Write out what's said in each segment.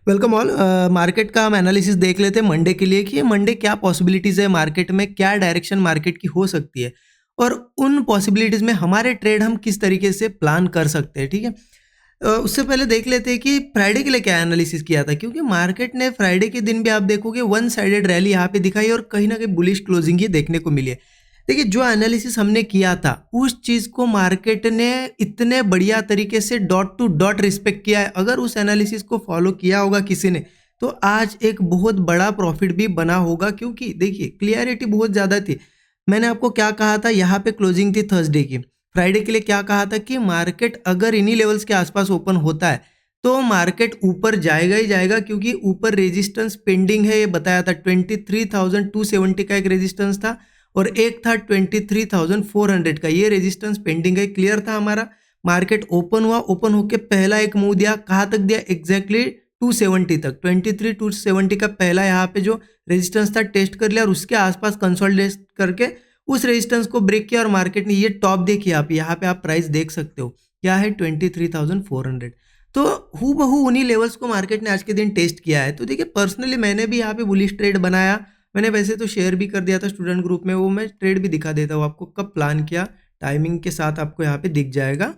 Welcome all. Market का हम analysis देख लेते हैं मंडे के लिए कि ये मंडे क्या पॉसिबिलिटीज़ है मार्केट में, क्या डायरेक्शन मार्केट की हो सकती है और उन पॉसिबिलिटीज़ में हमारे ट्रेड हम किस तरीके से प्लान कर सकते हैं। ठीक है। उससे पहले देख लेते हैं कि फ्राइडे के लिए क्या एनालिसिस किया था, क्योंकि मार्केट ने फ्राइडे के दिन भी आप देखोगे वन साइडेड रैली यहाँ पे दिखाई और कहीं ना कहीं बुलिश क्लोजिंग ही देखने को मिली है। देखिए, जो एनालिसिस हमने किया था उस चीज़ को मार्केट ने इतने बढ़िया तरीके से डॉट टू डॉट रिस्पेक्ट किया है। अगर उस एनालिसिस को फॉलो किया होगा किसी ने तो आज एक बहुत बड़ा प्रॉफिट भी बना होगा, क्योंकि देखिए क्लियरिटी बहुत ज़्यादा थी। मैंने आपको क्या कहा था, यहाँ पे क्लोजिंग थी थर्सडे की। फ्राइडे के लिए क्या कहा था कि मार्केट अगर इन्हीं लेवल्स के आसपास ओपन होता है तो मार्केट ऊपर जाएगा ही जाएगा, क्योंकि ऊपर रेजिस्टेंस पेंडिंग है। ये बताया था 23,270 का एक रेजिस्टेंस था और एक था 23,400 का। ये रेजिस्टेंस पेंडिंग है, क्लियर था हमारा। मार्केट ओपन हुआ, ओपन होके पहला एक मूव दिया, कहाँ तक दिया, एग्जैक्टली 270 तक। 23,270 का पहला यहाँ पे जो रेजिस्टेंस था टेस्ट कर लिया और उसके आसपास कंसोलिडेट करके उस रेजिस्टेंस को ब्रेक किया और मार्केट ने ये टॉप देखिए आप, यहाँ पे आप प्राइस देख सकते हो क्या है, 23,400। तो हु बहू उन्हीं लेवल्स को मार्केट ने आज के दिन टेस्ट किया है। तो देखिए पर्सनली मैंने भी यहाँ पे बुलिश ट्रेड बनाया। मैंने वैसे तो शेयर भी कर दिया था स्टूडेंट ग्रुप में, वो मैं ट्रेड भी दिखा देता हूँ आपको, कब प्लान किया टाइमिंग के साथ आपको यहाँ पे दिख जाएगा।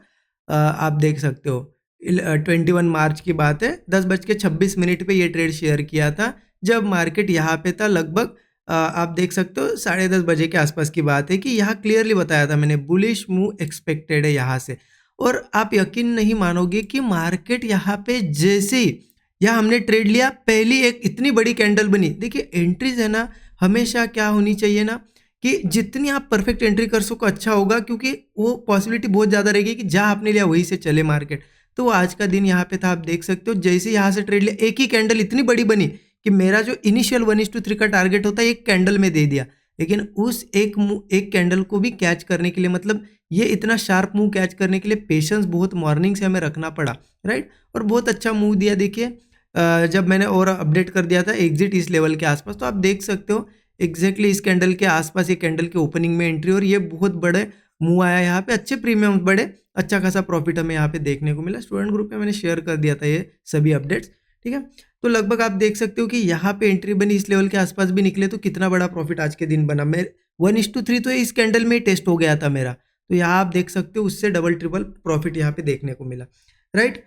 आप देख सकते हो 21 मार्च की बात है, 10:26 पे ये ट्रेड शेयर किया था जब मार्केट यहाँ पे था लगभग आप देख सकते हो 10:30 के आसपास की बात है कि यहाँ क्लियरली बताया था मैंने, बुलिश मूव एक्सपेक्टेड है यहाँ से। और आप यकीन नहीं मानोगे कि मार्केट यहाँ पे जैसे ही यहाँ हमने ट्रेड लिया, पहली एक इतनी बड़ी कैंडल बनी। देखिए एंट्रीज है ना, हमेशा क्या होनी चाहिए ना कि जितनी आप परफेक्ट एंट्री कर सको अच्छा होगा, क्योंकि वो पॉसिबिलिटी बहुत ज़्यादा रहेगी कि जहाँ आपने लिया वहीं से चले मार्केट। तो वो आज का दिन यहाँ पे था, आप देख सकते हो जैसे यहाँ से ट्रेड लिया एक ही कैंडल इतनी बड़ी बनी कि मेरा जो इनिशियल 1:3 का टारगेट होता है एक कैंडल में दे दिया। लेकिन उस एक कैंडल को भी कैच करने के लिए, मतलब ये इतना शार्प मूव कैच करने के लिए पेशेंस बहुत मॉर्निंग से हमें रखना पड़ा, राइट। और बहुत अच्छा मूव दिया। देखिए जब मैंने और अपडेट कर दिया था एग्जिट इस लेवल के आसपास, तो आप देख सकते हो एग्जैक्टली इस कैंडल के आसपास ये कैंडल के ओपनिंग में एंट्री और ये बहुत बड़े मूव आया यहाँ पे, अच्छे प्रीमियम बड़े, अच्छा खासा प्रॉफिट हमें यहाँ पे देखने को मिला। स्टूडेंट ग्रुप में मैंने शेयर कर दिया था ये सभी अपडेट्स, ठीक है। तो लगभग आप देख सकते हो कि यहाँ पे एंट्री बनी, इस लेवल के आसपास भी निकले, तो कितना बड़ा प्रॉफिट आज के दिन बना। मेरे 1:3 तो इस कैंडल में ही टेस्ट हो गया था मेरा, तो यहाँ आप देख सकते हो उससे डबल ट्रिपल प्रॉफिट यहाँ पे देखने को मिला, राइट।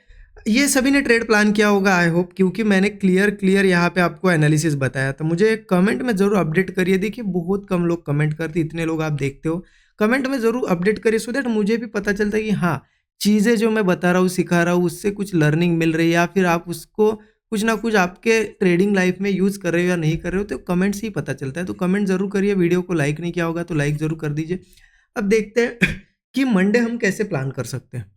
ये सभी ने ट्रेड प्लान किया होगा आई होप, क्योंकि मैंने क्लियर यहाँ पे आपको एनालिसिस बताया था। मुझे कमेंट में ज़रूर अपडेट करिए। देखिए बहुत कम लोग कमेंट करते, इतने लोग आप देखते हो, कमेंट में ज़रूर अपडेट करिए सो दैट मुझे भी पता चलता है कि हाँ चीज़ें जो मैं बता रहा हूँ सिखा रहा हूँ उससे कुछ लर्निंग मिल रही है, या फिर आप उसको कुछ ना कुछ आपके ट्रेडिंग लाइफ में यूज़ कर रहे हो या नहीं कर रहे हो, तो कमेंट से ही पता चलता है। तो कमेंट ज़रूर करिए, वीडियो को लाइक नहीं किया होगा तो लाइक ज़रूर कर दीजिए। अब देखते हैं कि मंडे हम कैसे प्लान कर सकते हैं।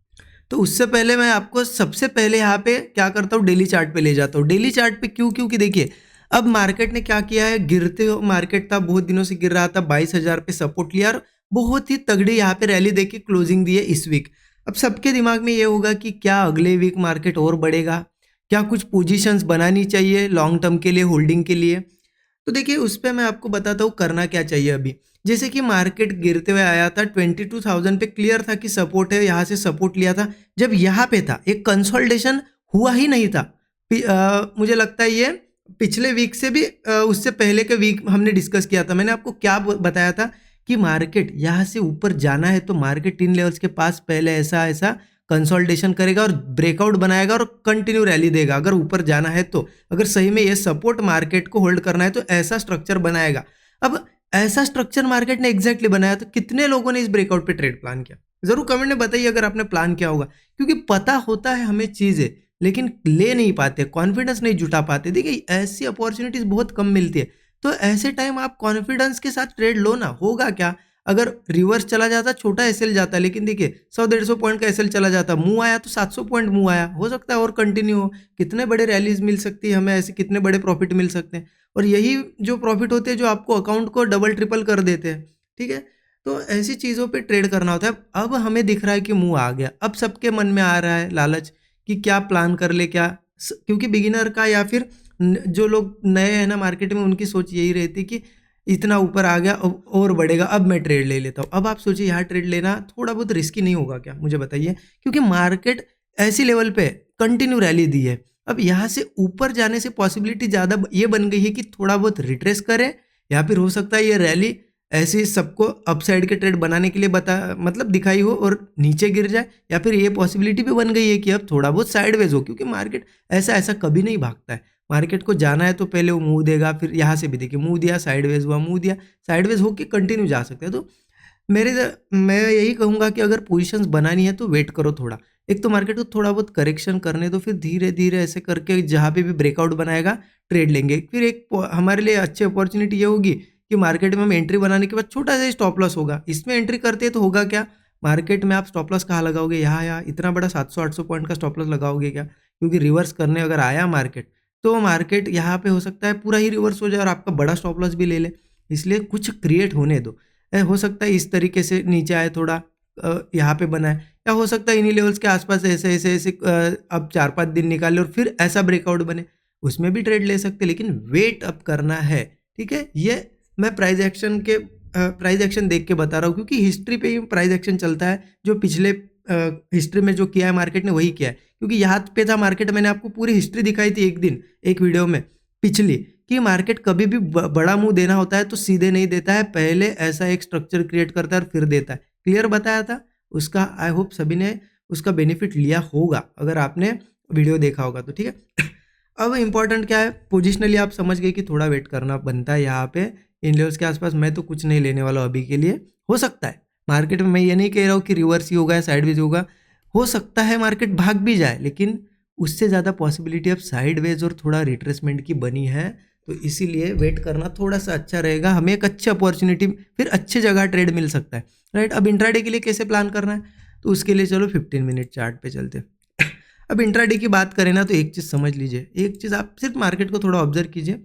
तो उससे पहले मैं आपको सबसे पहले यहाँ पे क्या करता हूँ, डेली चार्ट पे ले जाता हूँ। डेली चार्ट पे क्यों, क्योंकि देखिए अब मार्केट ने क्या किया है, गिरते हो मार्केट था, बहुत दिनों से गिर रहा था, 22,000 पे सपोर्ट लिया और बहुत ही तगड़ी यहाँ पे रैली देके क्लोजिंग दी है इस वीक। अब सबके दिमाग में ये होगा कि क्या अगले वीक मार्केट और बढ़ेगा, क्या कुछ पोजीशंस बनानी चाहिए लॉन्ग टर्म के लिए, होल्डिंग के लिए। तो देखिए उस पर मैं आपको बताता हूँ करना क्या चाहिए अभी। जैसे कि मार्केट गिरते हुए आया था 22,000 पे, क्लियर था कि सपोर्ट है, यहाँ से सपोर्ट लिया था। जब यहाँ पे था एक कंसोलिडेशन हुआ ही नहीं था। मुझे लगता है ये पिछले वीक से भी उससे पहले के वीक हमने डिस्कस किया था। मैंने आपको क्या बताया था कि मार्केट यहाँ से ऊपर जाना है तो मार्केट इन लेवल्स के पास पहले ऐसा ऐसा कंसोलिडेशन करेगा और ब्रेकआउट बनाएगा और कंटिन्यू रैली देगा अगर ऊपर जाना है तो। अगर सही में ये सपोर्ट मार्केट को होल्ड करना है तो ऐसा स्ट्रक्चर बनाएगा। अब ऐसा स्ट्रक्चर मार्केट ने एग्जैक्टली बनाया, तो कितने लोगों ने इस ब्रेकआउट पे ट्रेड प्लान किया जरूर कमेंट में बताइए अगर आपने प्लान किया होगा, क्योंकि पता होता है हमें चीजें लेकिन ले नहीं पाते, कॉन्फिडेंस नहीं जुटा पाते। देखिए ऐसी अपॉर्चुनिटीज बहुत कम मिलती है, तो ऐसे टाइम आप कॉन्फिडेंस के साथ ट्रेड लो ना। होगा क्या, अगर रिवर्स चला जाता छोटा एसएल जाता, लेकिन देखिए 100-150 पॉइंट का एसएल चला जाता, मुंह आया तो 700 पॉइंट मुंह आया, हो सकता है और कंटिन्यू हो। कितने बड़े रैलीज मिल सकती है हमें, ऐसे कितने बड़े प्रॉफिट मिल सकते हैं, और यही जो प्रॉफिट होते हैं जो आपको अकाउंट को डबल ट्रिपल कर देते हैं, ठीक है। तो ऐसी चीज़ों पे ट्रेड करना होता है। अब हमें दिख रहा है कि मुंह आ गया, अब सबके मन में आ रहा है लालच कि क्या प्लान कर ले क्या, क्योंकि बिगिनर का या फिर जो लोग नए हैं ना मार्केट में, उनकी सोच यही रहती कि इतना ऊपर आ गया और बढ़ेगा, अब मैं ट्रेड ले लेता हूँ। अब आप सोचिए यहाँ ट्रेड लेना थोड़ा बहुत रिस्की नहीं होगा क्या, मुझे बताइए, क्योंकि मार्केट ऐसी लेवल पे कंटिन्यू रैली दी है अब यहाँ से ऊपर जाने से पॉसिबिलिटी ज़्यादा ये बन गई है कि थोड़ा बहुत रिट्रेस करें, या फिर हो सकता है ये रैली ऐसे ही सबको अपसाइड के ट्रेड बनाने के लिए मतलब दिखाई हो और नीचे गिर जाए, या फिर ये पॉसिबिलिटी भी बन गई है कि अब थोड़ा बहुत साइडवेज हो, क्योंकि मार्केट ऐसा ऐसा कभी नहीं भागता है। मार्केट को जाना है तो पहले वो मूव देगा, फिर यहाँ से भी देखिए मूव दिया, साइडवेज हुआ, मूव दिया, साइडवेज होके कंटिन्यू जा सकते हैं। तो मैं यही कहूँगा कि अगर पोजीशंस बनानी है तो वेट करो थोड़ा। एक तो मार्केट को थोड़ा बहुत करेक्शन करने दो, फिर धीरे धीरे ऐसे करके जहाँ पे भी ब्रेकआउट बनाएगा ट्रेड लेंगे। फिर एक हमारे लिए अच्छी अपॉर्चुनिटी ये होगी कि मार्केट में हम एंट्री बनाने के बाद छोटा सा स्टॉप लॉस होगा। इसमें एंट्री करते हैं तो होगा क्या, मार्केट में आप स्टॉप लॉस कहाँ लगाओगे, यहाँ इतना बड़ा 700-800 पॉइंट का स्टॉप लॉस लगाओगे क्या? क्योंकि रिवर्स करने अगर आया मार्केट, तो मार्केट यहाँ पे हो सकता है पूरा ही रिवर्स हो जाए और आपका बड़ा स्टॉप लॉस भी ले ले। इसलिए कुछ क्रिएट होने दो। हो सकता है इस तरीके से नीचे आए थोड़ा, यहाँ पे बना है, या हो सकता है इन्हीं लेवल्स के आसपास ऐसे ऐसे ऐसे अब 4-5 दिन निकाले और फिर ऐसा ब्रेकआउट बने, उसमें भी ट्रेड ले सकते हैं, लेकिन वेट अप करना है। ठीक है, ये मैं प्राइस एक्शन देख के बता रहा हूँ, क्योंकि हिस्ट्री पे ही प्राइस एक्शन चलता है। जो पिछले हिस्ट्री में जो किया है मार्केट ने वही किया है, क्योंकि यहाँ पे था मार्केट, मैंने आपको पूरी हिस्ट्री दिखाई थी एक दिन एक वीडियो में पिछली, कि मार्केट कभी भी बड़ा मुंह देना होता है तो सीधे नहीं देता है, पहले ऐसा एक स्ट्रक्चर क्रिएट करता है और फिर देता है। क्लियर बताया था उसका, आई होप सभी ने उसका बेनिफिट लिया होगा अगर आपने वीडियो देखा होगा तो। ठीक है, अब इंपॉर्टेंट क्या है, पोजिशनली आप समझ गए कि थोड़ा वेट करना बनता है यहाँ पे इन लेवल्स के आसपास। मैं तो कुछ नहीं लेने वाला अभी के लिए। हो सकता है मार्केट में, मैं ये नहीं कह रहा हूँ कि रिवर्स ही होगा या साइडवेज होगा, हो सकता है मार्केट भाग भी जाए, लेकिन उससे ज़्यादा पॉसिबिलिटी अब साइडवेज और थोड़ा रिट्रेसमेंट की बनी है। तो इसीलिए वेट करना थोड़ा सा अच्छा रहेगा, हमें एक अच्छी अपॉर्चुनिटी, फिर अच्छी जगह ट्रेड मिल सकता है, राइट। अब इंट्राडे के लिए कैसे प्लान करना है, तो उसके लिए चलो 15 मिनट चार्ट पे चलते हैं। अब इंट्राडे की बात करें ना, तो एक चीज़ समझ लीजिए, एक चीज़ आप सिर्फ मार्केट को थोड़ा ऑब्जर्व कीजिए।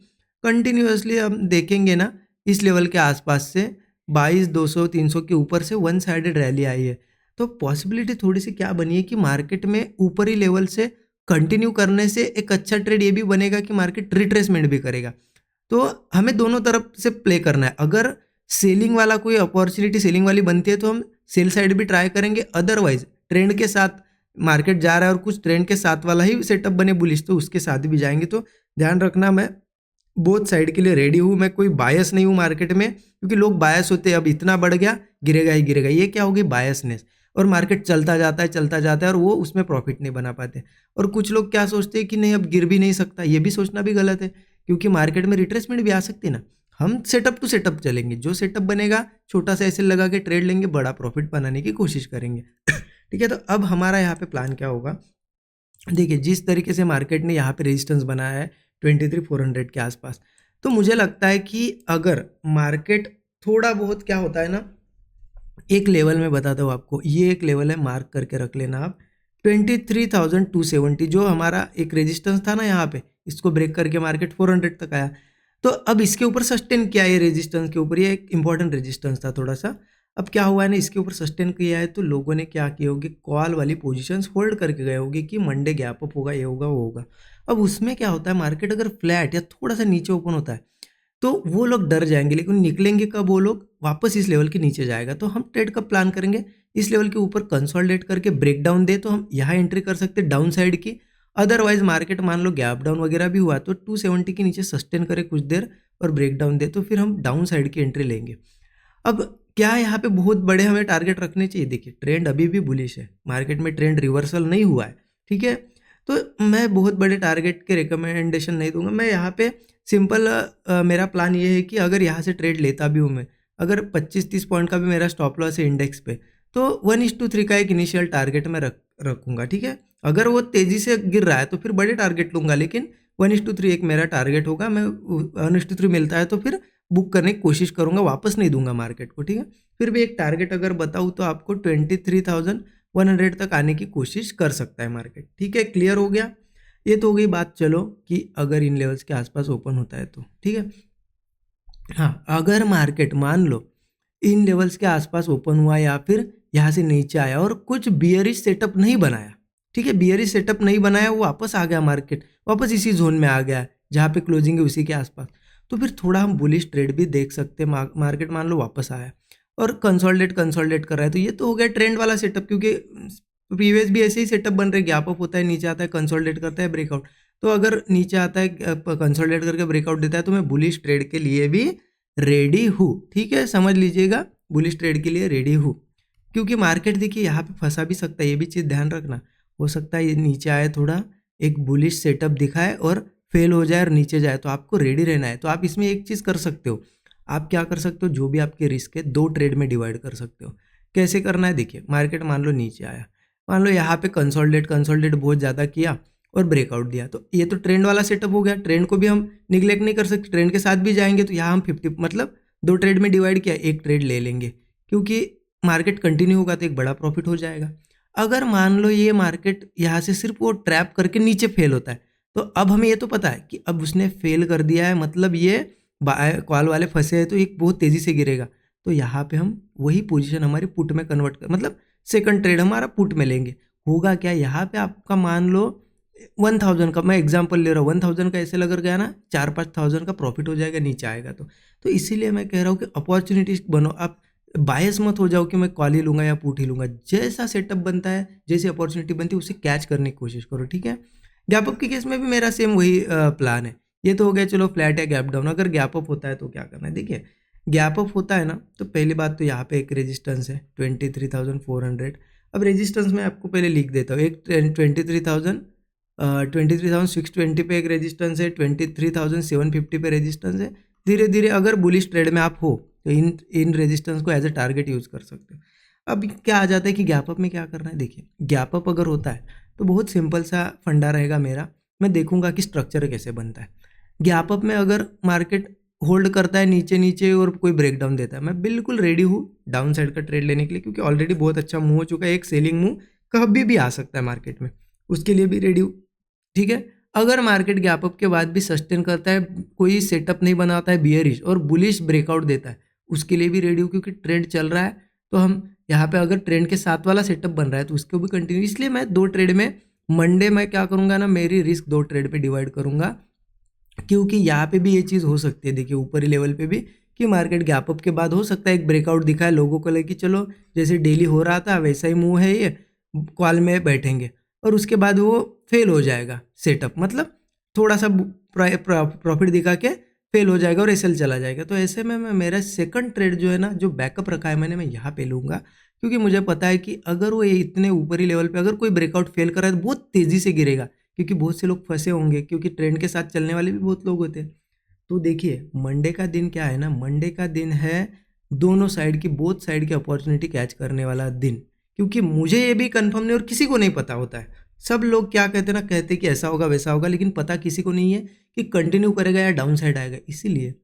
कंटिन्यूसली हम देखेंगे ना, इस लेवल के आसपास से 2200-300 के ऊपर से वन साइडेड रैली आई है, तो पॉसिबिलिटी थोड़ी सी क्या बनी है कि मार्केट में ऊपरी लेवल से कंटिन्यू करने से एक अच्छा ट्रेड ये भी बनेगा कि मार्केट रिट्रेसमेंट भी करेगा। तो हमें दोनों तरफ से प्ले करना है। अगर सेलिंग वाला कोई अपॉर्चुनिटी सेलिंग वाली बनती है तो हम सेल साइड भी ट्राई करेंगे, अदरवाइज ट्रेंड के साथ मार्केट जा रहा है और कुछ ट्रेंड के साथ वाला ही सेटअप बने बुलिश, तो उसके साथ भी जाएंगे। तो ध्यान रखना, मैं बोथ साइड के लिए रेडी हूँ, मैं कोई बायस नहीं हूँ मार्केट में, क्योंकि लोग बायस होते हैं, अब इतना बढ़ गया गिरेगा ही गिरेगा, ये क्या होगी बायसनेस, और मार्केट चलता जाता है और वो उसमें प्रॉफिट नहीं बना पाते। और कुछ लोग क्या सोचते हैं कि नहीं अब गिर भी नहीं सकता, ये भी सोचना भी गलत है, क्योंकि मार्केट में रिट्रेसमेंट भी आ सकती है ना। हम सेटअप टू सेटअप चलेंगे, जो सेटअप बनेगा छोटा सा ऐसे लगा के ट्रेड लेंगे, बड़ा प्रॉफिट बनाने की कोशिश करेंगे। ठीक है, तो अब हमारा यहाँ पे प्लान क्या होगा, देखिए जिस तरीके से मार्केट ने यहाँ पे रेजिस्टेंस बनाया है 23,400 के आसपास, तो मुझे लगता है कि अगर मार्केट थोड़ा बहुत क्या होता है ना, एक लेवल में बताता हूँ आपको, ये एक लेवल है, मार्क करके रख लेना आप, 23,270 जो हमारा एक रेजिस्टेंस था ना यहाँ पे, इसको ब्रेक करके मार्केट 400 तक आया। तो अब इसके ऊपर सस्टेन किया है, रेजिस्टेंस के ऊपर, ये एक इंपॉर्टेंट रेजिस्टेंस था थोड़ा सा। अब क्या हुआ है ना, इसके ऊपर सस्टेन किया है तो लोगों ने क्या किए होंगे, कॉल वाली पोजीशंस होल्ड करके गए होंगे कि मंडे गैप अप होगा, ये होगा वो होगा। अब उसमें क्या होता है, मार्केट अगर फ्लैट या थोड़ा सा नीचे ओपन होता है तो वो लोग डर जाएंगे, लेकिन निकलेंगे कब, वो लोग वापस इस लेवल के नीचे जाएगा। तो हम ट्रेड कब प्लान करेंगे, इस लेवल के ऊपर कंसोलिडेट करके ब्रेक डाउन दे तो हम यहाँ एंट्री कर सकते हैं डाउन साइड की। अदरवाइज मार्केट मान लो गैप डाउन वगैरह भी हुआ तो 270 के नीचे सस्टेन करे कुछ देर और ब्रेक डाउन दे, तो फिर हम डाउन साइड की एंट्री लेंगे। अब क्या यहाँ पे बहुत बड़े हमें टारगेट रखने चाहिए, देखिए ट्रेंड अभी भी बुलिश है, मार्केट में ट्रेंड रिवर्सल नहीं हुआ है, ठीक है। तो मैं बहुत बड़े टारगेट के रिकमेंडेशन नहीं दूंगा, मैं यहाँ पे सिंपल मेरा प्लान ये है कि अगर यहाँ से ट्रेड लेता भी हूँ मैं, अगर 25-30 पॉइंट का भी मेरा स्टॉप लॉस है इंडेक्स पे, तो 1:3 का एक इनिशियल टारगेट मैं रखूँगा, ठीक है। अगर वो तेज़ी से गिर रहा है तो फिर बड़े टारगेट लूँगा, लेकिन 1:3 एक मेरा टारगेट होगा, मैं 1:3 मिलता है तो फिर बुक करने की कोशिश करूँगा, वापस नहीं दूंगा मार्केट को, ठीक है। फिर भी एक टारगेट अगर बताऊँ तो आपको 23,100 तक आने की कोशिश कर सकता है मार्केट, ठीक है। क्लियर हो गया, ये तो हो गई बात, चलो कि अगर इन लेवल्स के आसपास ओपन होता है तो, ठीक है। हाँ, अगर मार्केट मान लो इन लेवल्स के आसपास ओपन हुआ या फिर यहाँ से नीचे आया और कुछ बियरिश सेटअप नहीं बनाया, ठीक है, बियरिश सेटअप नहीं बनाया, वो वापस आ गया, मार्केट वापस इसी जोन में आ गया जहाँ पे क्लोजिंग है उसी के आसपास, तो फिर थोड़ा हम बुलिश ट्रेड भी देख सकते हैं। मार्केट मान लो वापस आया और कंसोलिडेट कर रहा है, तो ये तो हो गया ट्रेंड वाला सेटअप, क्योंकि प्रीवियस भी ऐसे ही सेटअप बन रहे, गैप अप होता है, नीचे आता है, कंसोलिडेट करता है, ब्रेकआउट। तो अगर नीचे आता है, कंसोलिडेट करके ब्रेकआउट देता है, तो मैं बुलिश ट्रेड के लिए भी रेडी हूँ। ठीक है, समझ लीजिएगा, बुलिश ट्रेड के लिए रेडी हूँ। क्योंकि मार्केट देखिए यहाँ पे फंसा भी सकता है, ये भी चीज़ ध्यान रखना। हो सकता है ये नीचे आए, थोड़ा एक बुलिश सेटअप दिखाए और फेल हो जाए और नीचे जाए, तो आपको रेडी रहना है। तो आप इसमें एक चीज़ कर सकते हो, आप क्या कर सकते हो, जो भी आपके रिस्क है 2 ट्रेड में डिवाइड कर सकते हो। कैसे करना है देखिए, मार्केट मान लो नीचे आया, मान लो यहाँ पे कंसोलिडेट बहुत ज़्यादा किया और ब्रेकआउट दिया, तो ये तो ट्रेंड वाला सेटअप हो गया। ट्रेंड को भी हम निगलेक्ट नहीं कर सकते, ट्रेंड के साथ भी जाएंगे। तो यहाँ हम 50 मतलब 2 ट्रेड में डिवाइड किया, 1 ट्रेड ले लेंगे, क्योंकि मार्केट कंटिन्यू होगा तो एक बड़ा प्रॉफिट हो जाएगा। अगर मान लो ये मार्केट यहाँ से सिर्फ वो ट्रैप करके नीचे फेल होता है, तो अब हमें ये तो पता है कि अब उसने फेल कर दिया है, मतलब ये कॉल वाले फंसे हैं, तो एक बहुत तेज़ी से गिरेगा। तो यहाँ पे हम वही पोजीशन हमारी पुट में कन्वर्ट कर, मतलब सेकंड ट्रेड हमारा पुट में लेंगे। होगा क्या, यहाँ पे आपका मान लो 1000 का, मैं एग्जांपल ले रहा हूँ, 1000 का ऐसे लग गया ना, 4-5,000 का प्रॉफिट हो जाएगा नीचे आएगा तो इसीलिए मैं कह रहा हूँ कि अपॉर्चुनिटी बनो। आप बायस मत हो जाओ कि मैं कॉल ही लूँगा या पुट ही लूँगा। जैसा सेटअप बनता है, जैसी अपॉर्चुनिटी बनती है, उसे कैच करने की कोशिश करो। ठीक है, गैप अप के केस में भी मेरा सेम वही प्लान है। ये तो हो गया चलो फ्लैट या गैप डाउन। अगर गैप अप होता है तो क्या करना है, देखिए गैप अप होता है ना, तो पहली बात तो यहाँ पे एक रेजिस्टेंस है 23,400। अब रेजिस्टेंस मैं आपको पहले लिख देता हूँ, एक 23,620 पे एक रेजिस्टेंस है, 23,750 पे रेजिस्टेंस है। धीरे धीरे अगर बुलिश ट्रेड में आप हो तो इन रेजिस्टेंस को एज ए टारगेट यूज़ कर सकते हो। अब क्या आ जाता है कि गैप अप में क्या करना है, देखिए गैप अप अगर होता है तो बहुत सिंपल सा फंडा रहेगा मेरा। मैं देखूंगा कि स्ट्रक्चर कैसे बनता है। गैप अप में अगर मार्केट होल्ड करता है नीचे नीचे और कोई ब्रेकडाउन देता है, मैं बिल्कुल रेडी हूँ डाउन साइड का ट्रेड लेने के लिए, क्योंकि ऑलरेडी बहुत अच्छा मूव हो चुका है। एक सेलिंग मूव कभी भी आ सकता है मार्केट में, उसके लिए भी रेडी हूँ। ठीक है, अगर मार्केट गैप अप के बाद भी सस्टेन करता है, कोई सेटअप नहीं बनाता है बियरिश और बुलिश ब्रेकआउट देता है, उसके लिए भी रेडी हूँ, क्योंकि ट्रेंड चल रहा है। तो हम यहाँ पे अगर ट्रेंड के साथ वाला सेटअप बन रहा है तो उसको भी कंटिन्यू, इसलिए मैं 2 ट्रेड में मंडे मैं क्या करूँगा ना, मेरी रिस्क 2 ट्रेड पे डिवाइड करूँगा। क्योंकि यहाँ पे भी ये चीज़ हो सकती है, देखिए ऊपरी लेवल पे भी, कि मार्केट गैप अप के बाद हो सकता है एक ब्रेकआउट दिखाए, लोगों को लगे कि चलो जैसे डेली हो रहा था वैसा ही मूव है, ये कॉल में बैठेंगे, और उसके बाद वो फेल हो जाएगा सेटअप, मतलब थोड़ा सा प्रॉफिट दिखा के फेल हो जाएगा और एसएल चला जाएगा। तो ऐसे में मैं मेरा सेकंड ट्रेड जो है ना, जो बैकअप रखा है मैंने, मैं यहाँ पे लूँगा, क्योंकि मुझे पता है कि अगर वो इतने ऊपरी लेवल पे अगर कोई ब्रेकआउट फेल कर रहा है तो बहुत तेज़ी से गिरेगा, क्योंकि बहुत से लोग फंसे होंगे, क्योंकि ट्रेंड के साथ चलने वाले भी बहुत लोग होते हैं। तो देखिए मंडे का दिन क्या है ना, मंडे का दिन है दोनों साइड की, बोथ साइड की अपॉर्चुनिटी कैच करने वाला दिन। क्योंकि मुझे ये भी कंफर्म नहीं और किसी को नहीं पता होता है। सब लोग क्या कहते हैं ना, कहते हैं कि ऐसा होगा वैसा होगा, लेकिन पता किसी को नहीं है कि कंटिन्यू करेगा या डाउन साइड आएगा। इसीलिए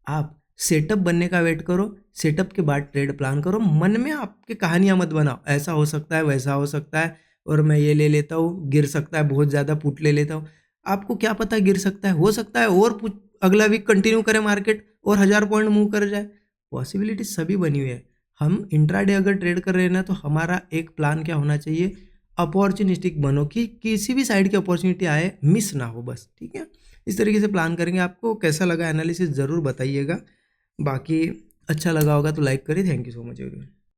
आप सेटअप बनने का वेट करो, सेटअप के बाद ट्रेड प्लान करो। मन में आपके कहानियां मत बनाओ, ऐसा हो सकता है वैसा हो सकता है और मैं ये ले लेता हूँ, गिर सकता है, बहुत ज़्यादा पुट ले लेता हूँ। आपको क्या पता, गिर सकता है, हो सकता है और अगला वीक कंटिन्यू करे मार्केट और 1000 पॉइंट मूव कर जाए। पॉसिबिलिटी सभी बनी हुई है। हम इंट्राडे अगर ट्रेड कर रहे हैं ना, तो हमारा एक प्लान क्या होना चाहिए, अपॉर्चुनिस्टिक बनो, कि किसी भी साइड की अपॉर्चुनिटी आए मिस ना हो बस। ठीक है, इस तरीके से प्लान करेंगे। आपको कैसा लगा एनालिसिस ज़रूर बताइएगा, बाकी अच्छा लगा होगा तो लाइक करिए। Thank you so much everyone.